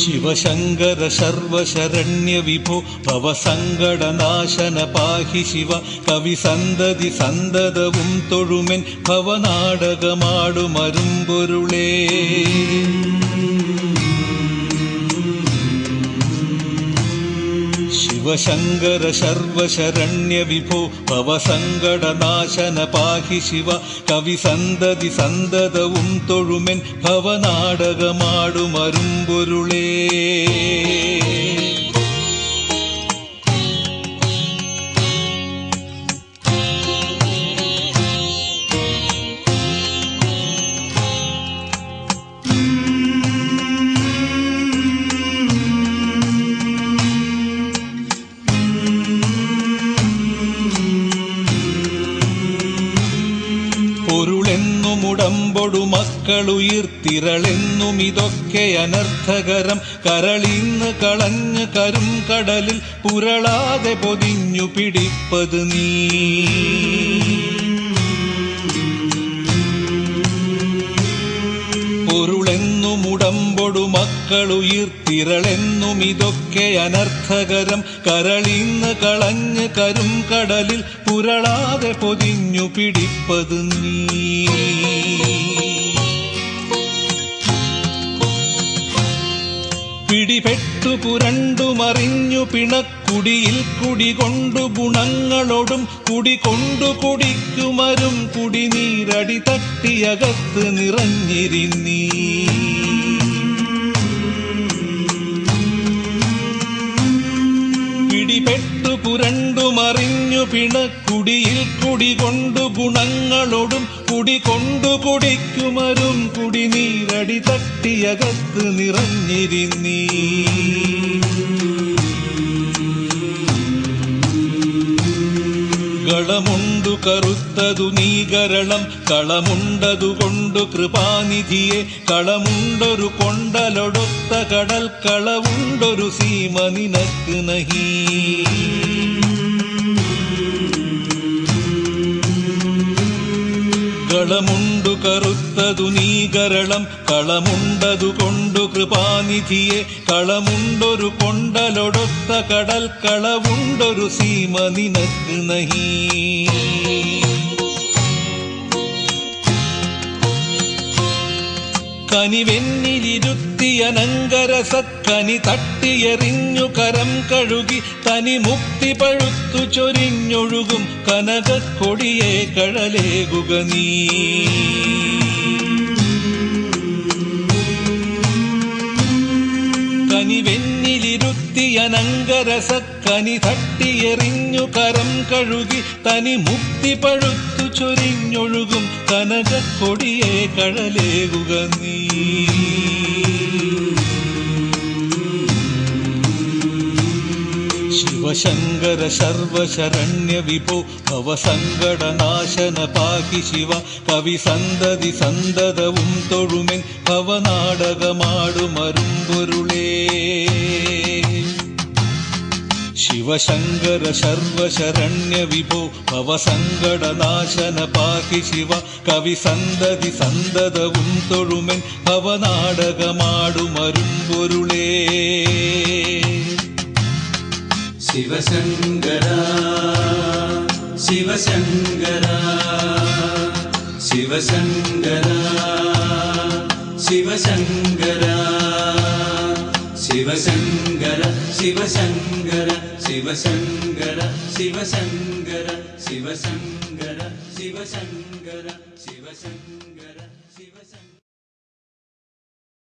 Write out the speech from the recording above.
ശിവശങ്കര സർവശരണ്യ വിഭോ ഭവസങ്കടനാശന പാഹി ശിവ കവിസന്തതി സന്തതവും തൊഴുമെൻ ഭവനാടകമാടുമരുമ്പൊരുളേ. ശിവശങ്കര സർവശരണ്യ വിഭോ ഭവസങ്കടനാശന പാഹി ശിവ കവിസന്തതി സന്തതവും തൊഴുമെൻ ഭവനാടകമാടുമരുമ്പൊരുളേ. പൊരുളെന്നുമുടമ്പൊടു മക്കളുയിർത്തിരളെന്നും ഇതൊക്കെ അനർത്ഥകരം കരളിന്ന് കളഞ്ഞ് കരും കടലിൽ പുരളാതെ പൊതിഞ്ഞു പിടിപ്പത് നീ. പൊരുളെന്നുമുടമ്പൊടു മക്കളുയിർത്തിരളെന്നും ഇതൊക്കെ അനർത്ഥകരം കരളിന്ന് കളഞ്ഞ് കരും കടലിൽ പുരളാതെ പൊതിഞ്ഞു പിടിപ്പത് നീ. പിടിപെട്ടു പുരണ്ടു മറിഞ്ഞു പിണക്കുടിയിൽ കുടികൊണ്ടു ഗുണങ്ങളോടും കുടികൊണ്ടു കുടിക്കുമരും കുടിനീരടി തട്ടിയകത്ത് നിറഞ്ഞിരിന്നീ. പിടിപെട്ടു പുരണ്ടു മറിഞ്ഞു പിണക്കുടിയിൽ കുടികൊണ്ടു ഗുണങ്ങളോടും കുടികൊണ്ടു കുടിക്കുമരും കുടിനീരടി തട്ടിയകത്ത് നിറഞ്ഞിരിന്നീ. കളമുണ്ടു കറുത്തതു നീ ഗരളം കളമുണ്ടതുകൊണ്ടു കൃപാനിധിയെ കളമുണ്ടൊരു കൊണ്ടലൊടൊത്ത കടൽ കളവുണ്ടൊരു സീമ നിനക്ക് നഹി. കളമുണ്ടു കറുത്തതു നീ ഗരളം കളമുണ്ടതുകൊണ്ടു കൃപാനിധിയെ കളമുണ്ടൊരു കൊണ്ടലൊടൊത്ത കടൽ കളവുണ്ടൊരു സീമ നിനക്ക് നഹി. കനിവെന്നിലിരുത്തിയനങ്കരസക്കനി തട്ടിയെറിഞ്ഞു കരം കഴുകി തനി മുക്തി പഴുത്തു ചൊരിഞ്ഞൊഴുകും കനകക്കൊടിയെ കഴലേകുക നീ. കനിവെന്നിലിരുത്തിയനങ്കരസക്കനി തട്ടിയെറിഞ്ഞു കരം കഴുകി തനി മുക്തി പഴുത്തു ചൊരിഞ്ഞൊഴുകും കനകക്കൊടിയെ കഴലേകുക നീ. ശിവശങ്കര സർവശരണ്യ വിഭോ ഭവസങ്കടനാശന പാഹി ശിവ കവിസന്തതി സന്തതവും തൊഴുമെൻ ഭവനാടകമാടുമരുമ്പൊരുളേ. ശിവശങ്കര സർവശരണ്യ വിഭോ ഭവസങ്കടനാശന പാഹി ശിവ കവിസന്തതി സന്തതവും തൊഴുമെൻ ഭവനാടകമാടുമരുമ്പൊരുളേ. ശിവശങ്കര ശിവശങ്കര ശിവശങ്കര ശിവശങ്കര ശിവശങ്കര ശിവശങ്കര ശിവശങ്കര ശിവശങ്കര ശിവശങ്കര ശിവശങ്കര ശിവശങ്കര ശിവശങ്കര.